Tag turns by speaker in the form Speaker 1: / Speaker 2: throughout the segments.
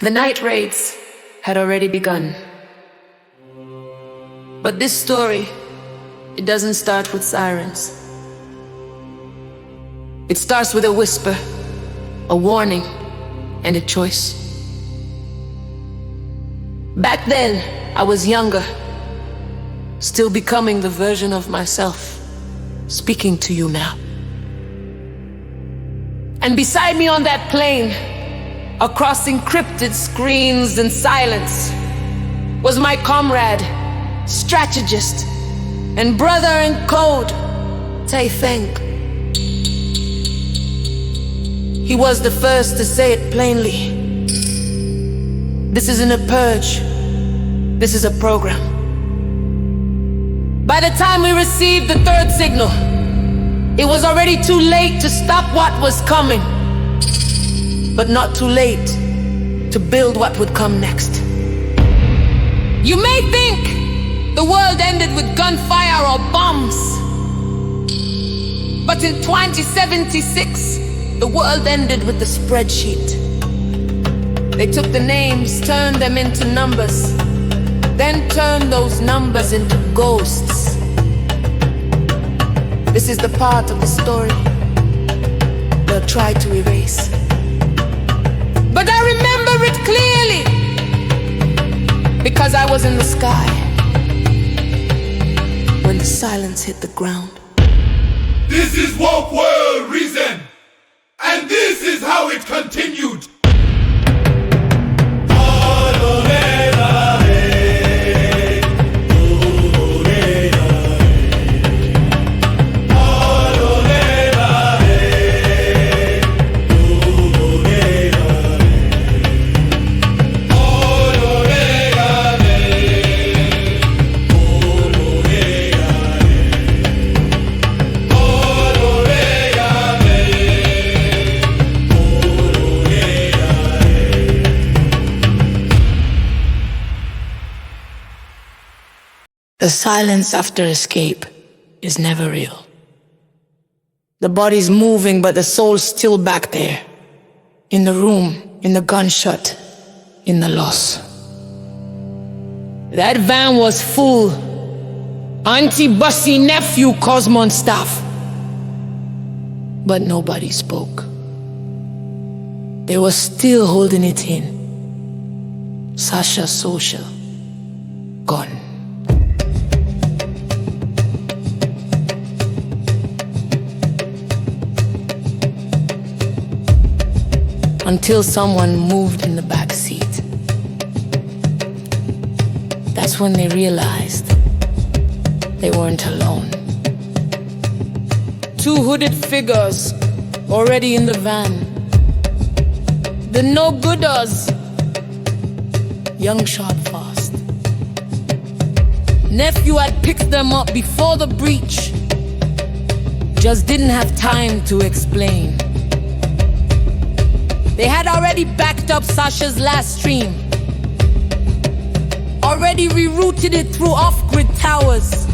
Speaker 1: The night raids had already begun. But this story, it doesn't start with sirens. It starts with a whisper, a warning, and a choice. Back then, I was younger, still becoming the version of myself, speaking to you now. And beside me on that plane, across encrypted screens and silence, was my comrade, strategist, and brother in code, Tai Feng. He was the first to say it plainly. This isn't a purge, this is a program. By the time we received the third signal, it was already too late to stop what was coming, but not too late to build what would come next. You may think the world ended with gunfire or bombs, but in 2076, the world ended with the spreadsheet. They took the names, turned them into numbers, then turned those numbers into ghosts. This is the part of the story they'll try to erase. But I remember it clearly, because I was in the sky when the silence hit the ground.
Speaker 2: This is Woke World Reason, and this is how it continued.
Speaker 1: The silence after escape is never real. The body's moving, but the soul's still back there. In the room, in the gunshot, in the loss. That van was full. Auntie Bussy, nephew, Cosmon staff. But nobody spoke. They were still holding it in. Sasha Social, gone. Until someone moved in the back seat. That's when they realized they weren't alone. Two hooded figures already in the van. The no-gooders. Young shot fast. Nephew had picked them up before the breach. Just didn't have time to explain. They had already backed up Sasha's last stream. Already rerouted it through off-grid towers.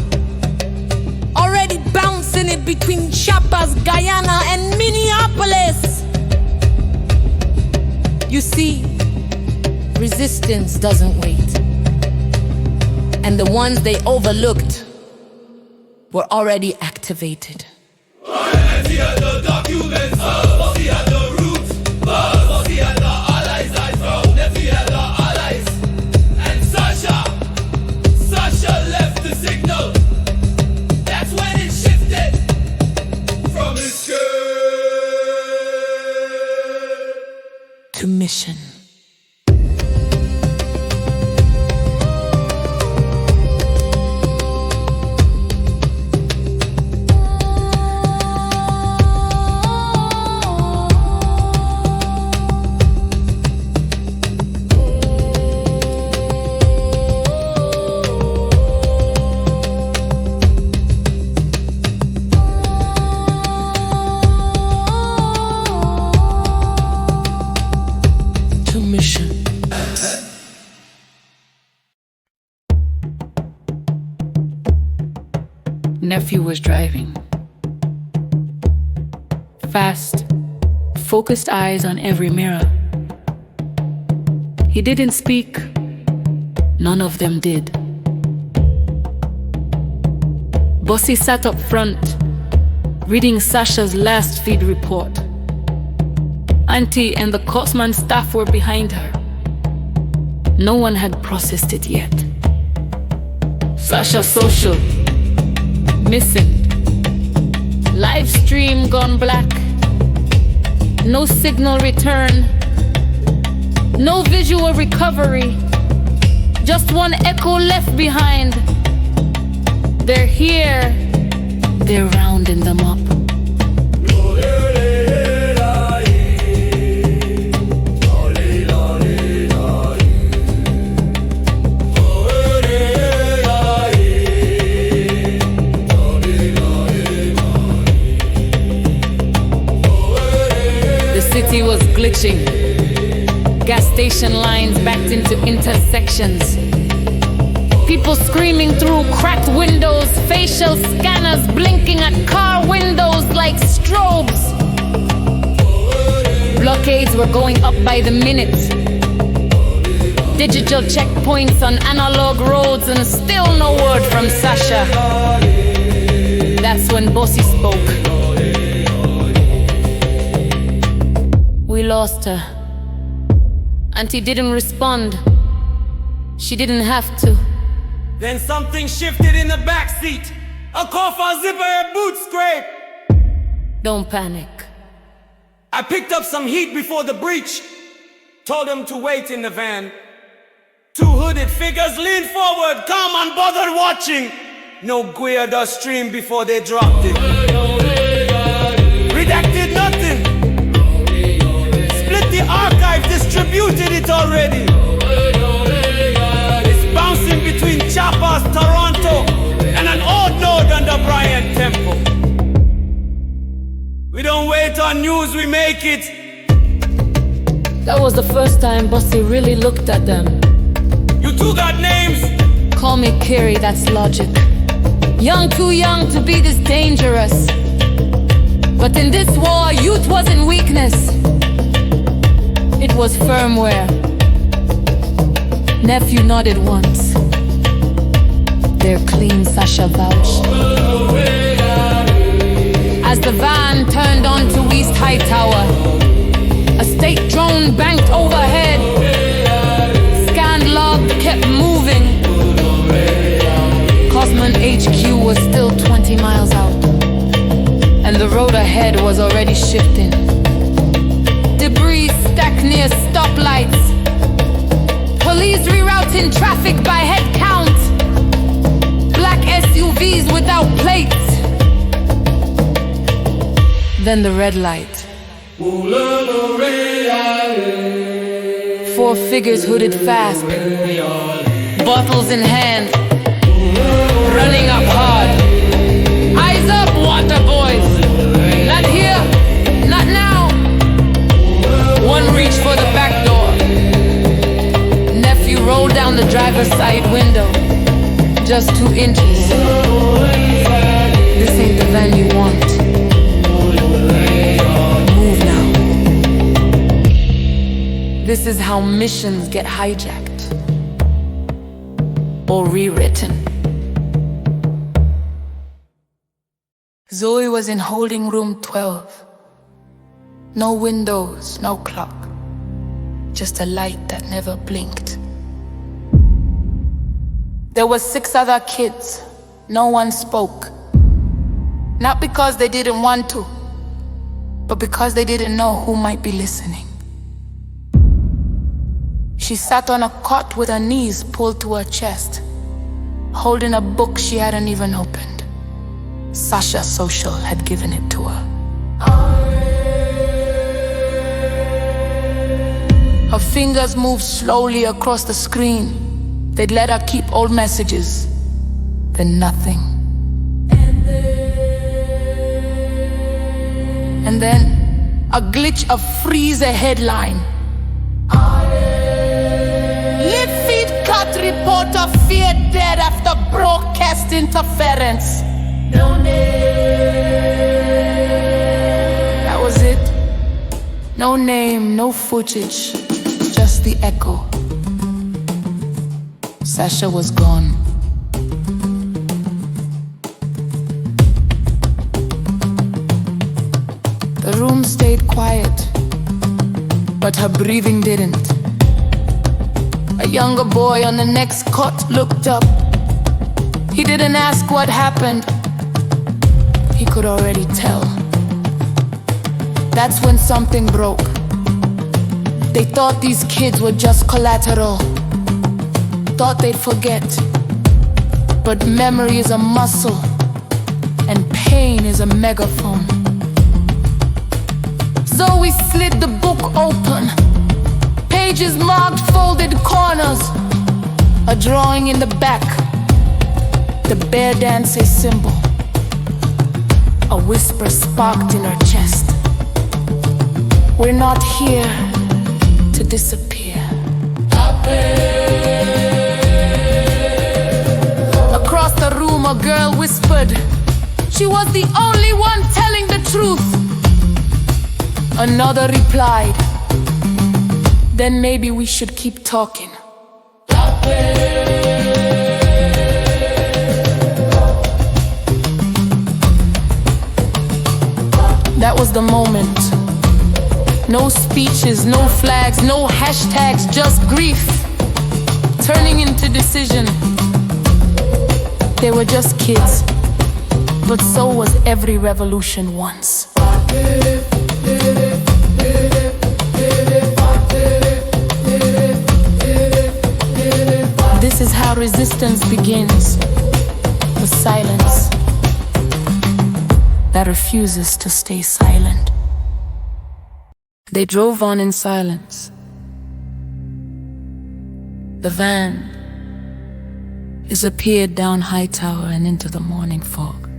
Speaker 1: Already bouncing it between Chiapas, Guyana, and Minneapolis. You see, resistance doesn't wait. And the ones they overlooked were already activated.
Speaker 2: And Sasha left the signal. That's when it shifted from escape
Speaker 1: to mission. Nephew was driving. Fast, focused eyes on every mirror. He didn't speak. None of them did. Bossy sat up front, reading Sasha's last feed report. Auntie and the Cotsman staff were behind her. No one had processed it yet. Sasha Social, missing. Live stream gone black. No signal return. No visual recovery. Just one echo left behind. They're here. They're rounding them up. The city was glitching. Gas station lines backed into intersections. People screaming through cracked windows, facial scanners blinking at car windows like strobes. Blockades were going up by the minute. Digital checkpoints on analog roads, and still no word from Sasha. That's when Bossy spoke. We lost her. Auntie didn't respond. She didn't have to.
Speaker 3: Then something shifted in the backseat. A call for a zipper and boot scrape.
Speaker 1: Don't panic.
Speaker 3: I picked up some heat before the breach. Told them to wait in the van. Two hooded figures leaned forward, calm, unbothered, watching. No Guiada stream before they dropped it. Redacted nothing. Split the archive, distributed it already. Bouncing between Chiapas, Toronto, and an old node under Bryant Temple. We don't wait on news, we make it.
Speaker 1: That was the first time Bossy really looked at them.
Speaker 3: You two got names?
Speaker 1: Call me Kiri, that's logic. Young, too young to be this dangerous. But in this war, youth wasn't weakness. It was firmware. Nephew nodded once. They're clean, Sasha vouched. As the van turned onto East High Tower, a state drone banked overhead. Scanned log kept moving. Cosman HQ was still 20 miles out, and the road ahead was already shifting. Debris stacked near stoplights. Police rerouting traffic by head count. Black SUVs without plates. Then the red light. 4 figures hooded fast, bottles in hand, running up hard. Eyes up, water boys. Not here, not now. One reached for the back door. Rolled down the driver's side window. Just 2 inches. This ain't the van you want. Move now. This is how missions get hijacked or rewritten. Zoe was in holding room 12. No windows, no clock. Just a light that never blinked. There were 6 other kids. No one spoke. Not because they didn't want to, but because they didn't know who might be listening. She sat on a cot with her knees pulled to her chest, holding a book she hadn't even opened. Sasha Social had given it to her. Her fingers moved slowly across the screen. They'd let her keep old messages, then nothing. And then a glitch of freeze a headline. Lip feed cut reporter feared dead after broadcast interference. That was it. No name, no footage, just the echo. Sasha was gone. The room stayed quiet, but her breathing didn't. A younger boy on the next cot looked up. He didn't ask what happened. He could already tell. That's when something broke. They thought these kids were just collateral. Thought they'd forget. But memory is a muscle, and pain is a megaphone. Zoe slid the book open. Pages marked folded corners. A drawing in the back. The bear dance a symbol. A whisper sparked in her chest. We're not here to disappear. Across the room a girl whispered. She was the only one telling the truth. Another replied, then maybe we should keep talking. That was the moment. No speeches, no flags, no hashtags, just grief turning into decision. They were just kids, but so was every revolution once. This is how resistance begins, with silence that refuses to stay silent. They drove on in silence. The van disappeared down Hightower and into the morning fog.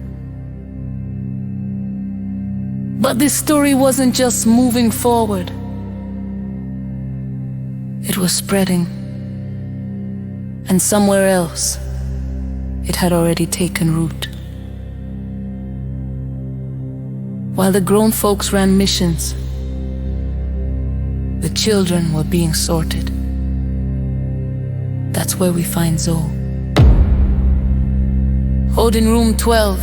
Speaker 1: But this story wasn't just moving forward. It was spreading. And somewhere else, it had already taken root. While the grown folks ran missions, the children were being sorted. That's where we find Zoe. Holding room 12.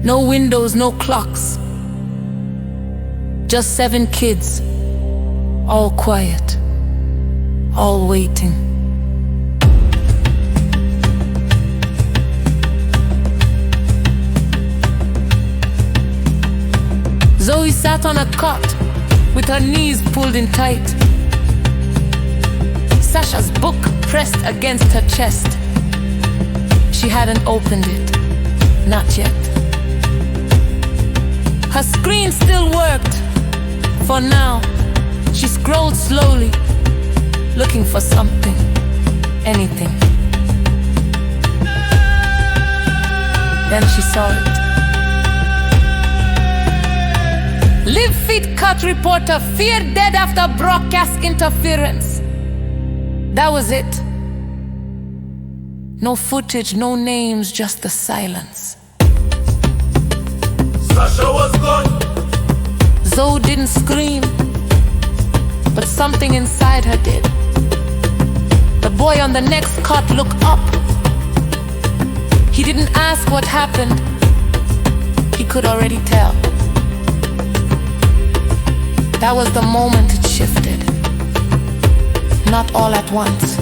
Speaker 1: No windows, no clocks. Just 7 kids, all quiet, all waiting. Zoe sat on a cot with her knees pulled in tight. Sasha's book pressed against her chest. She hadn't opened it, not yet. Her screen still worked. For now, she scrolled slowly, looking for something, anything. Then she saw it. Live feet cut reporter feared dead after broadcast interference. That was it. No footage, no names, just the silence.
Speaker 2: Sasha was gone.
Speaker 1: Zoe didn't scream, but something inside her did. The boy on the next cot looked up. He didn't ask what happened. He could already tell. That was the moment it shifted. Not all at once,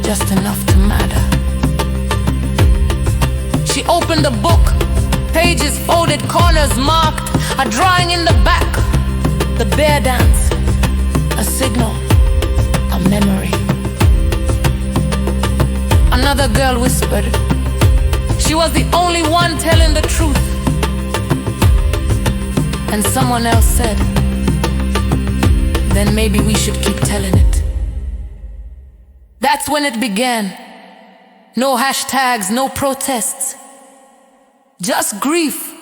Speaker 1: just enough to matter. She opened the book, pages folded, corners marked, a drawing in the back, the bear dance, a signal, a memory. Another girl whispered. She was the only one telling the truth. And someone else said, then maybe we should keep telling it. That's when it began. No hashtags, no protests. Just grief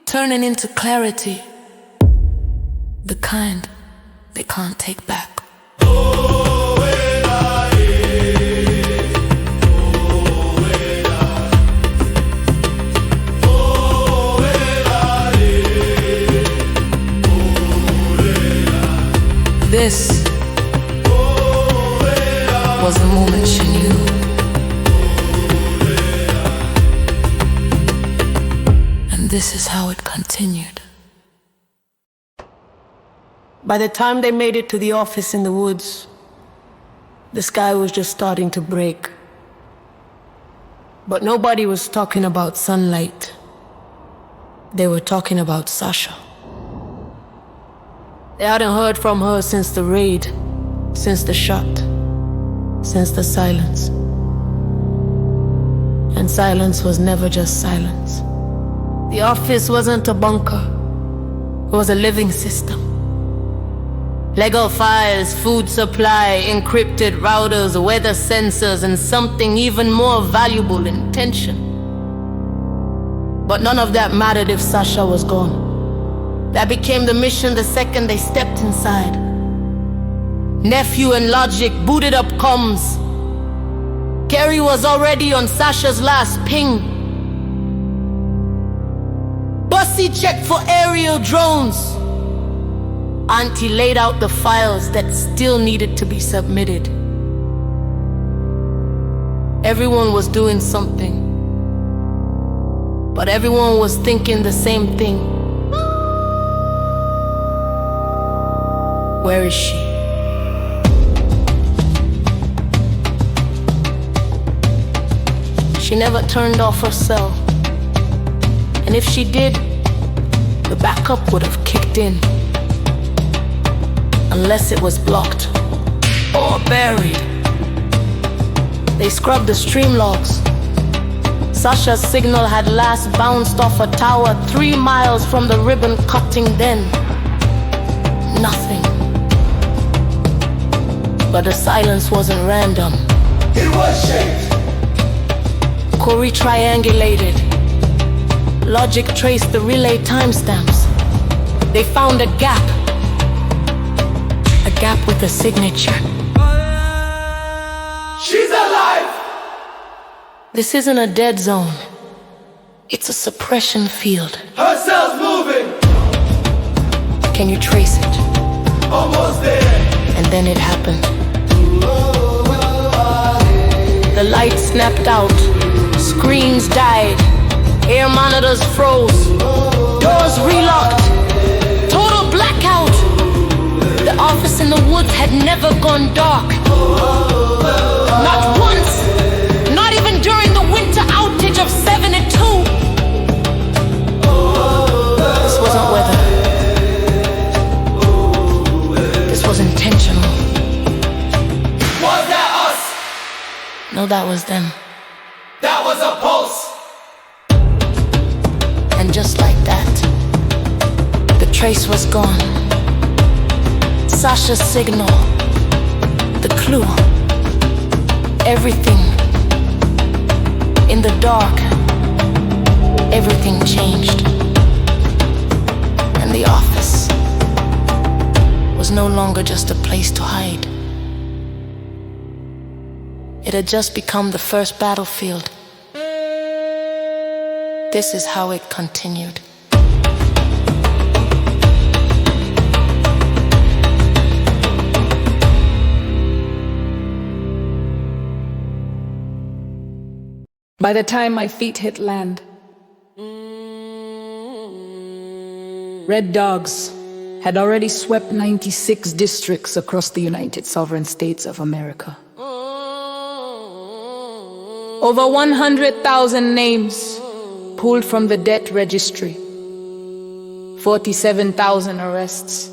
Speaker 1: turning into clarity. The kind they can't take back. This was the moment she knew. And this is how it continued. By the time they made it to the office in the woods, the sky was just starting to break. But nobody was talking about sunlight. They were talking about Sasha. They hadn't heard from her since the raid, since the shot, since the silence. And silence was never just silence. The office wasn't a bunker. It was a living system. Legal files, food supply, encrypted routers, weather sensors, and something even more valuable, intention. But none of that mattered if Sasha was gone. That became the mission the second they stepped inside. Nephew and Logic booted up comms. Kerry was already on Sasha's last ping. Bussy checked for aerial drones. Auntie laid out the files that still needed to be submitted. Everyone was doing something, but everyone was thinking the same thing. Where is she? She never turned off her cell, and if she did, the backup would have kicked in. Unless it was blocked or buried. They scrubbed the stream logs. Sasha's signal had last bounced off a tower 3 miles from the ribbon cutting then. Nothing. But the silence wasn't random.
Speaker 2: It was shaped.
Speaker 1: Corey triangulated. Logic traced the relay timestamps. They found a gap. A gap with a signature.
Speaker 2: She's alive!
Speaker 1: This isn't a dead zone. It's a suppression field.
Speaker 2: Her cell's moving!
Speaker 1: Can you trace it?
Speaker 2: Almost there!
Speaker 1: And then it happened. The light snapped out. Screens died. Air monitors froze. Doors relocked. Total blackout. The office in the woods had never gone dark. Not once. Not even during the winter outage of 72. This wasn't weather. This was intentional.
Speaker 2: Was that us?
Speaker 1: No, that was them.
Speaker 2: That was a pulse!
Speaker 1: And just like that, the trace was gone. Sasha's signal, the clue, everything. In the dark, everything changed. And the office was no longer just a place to hide. It had just become the first battlefield. This is how it continued.
Speaker 4: By the time my feet hit land, Red Dogs had already swept 96 districts across the United Sovereign States of America. Over 100,000 names pulled from the debt registry, 47,000 arrests,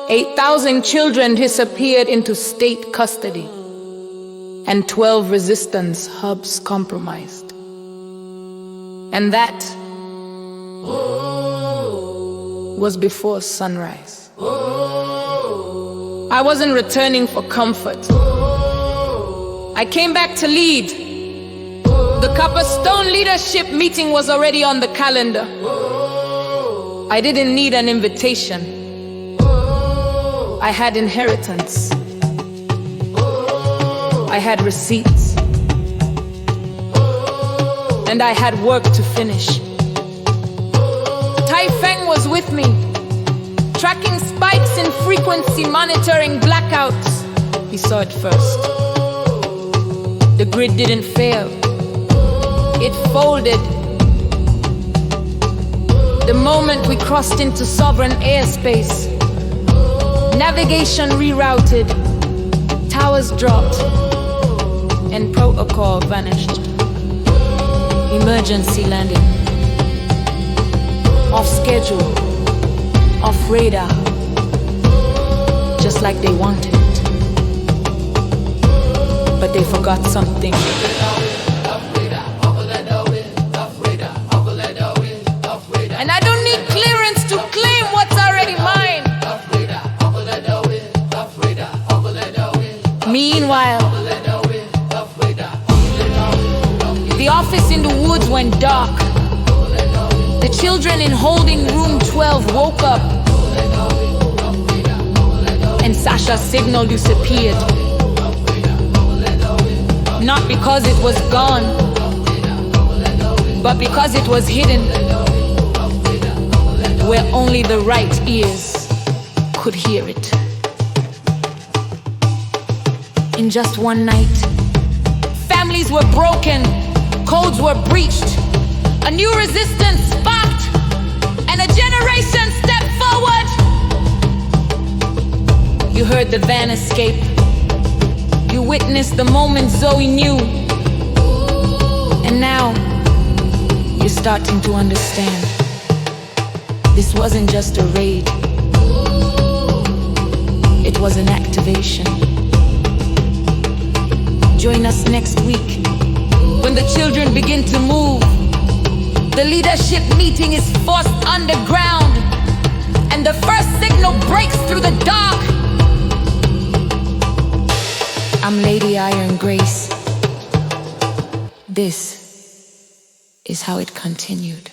Speaker 4: 8,000 children disappeared into state custody, and 12 resistance hubs compromised. And that was before sunrise. I wasn't returning for comfort. I came back to lead. The Copper Stone leadership meeting was already on the calendar. I didn't need an invitation. I had inheritance. I had receipts. And I had work to finish. Tai Feng was with me, tracking spikes in frequency, monitoring blackouts. He saw it first. grid didn't fail, it folded. The moment we crossed into sovereign airspace, navigation rerouted, towers dropped, and protocol vanished. Emergency landing. Off schedule, off radar, just like they wanted it. But they forgot something. And I don't need clearance to claim what's already mine. Meanwhile, the office in the woods went dark. The children in holding room 12 woke up, and Sasha's signal disappeared. Not because it was gone, but because it was hidden, where only the right ears could hear it. In just one night, families were broken, codes were breached, a new resistance sparked, and a generation stepped forward. You heard the van escape. You witnessed the moment Zoe knew. And now, you're starting to understand. This wasn't just a raid. It was an activation. Join us next week when the children begin to move. The leadership meeting is forced underground, and the first signal breaks through the dark. I'm Lady Iron Grace. This is how it continued.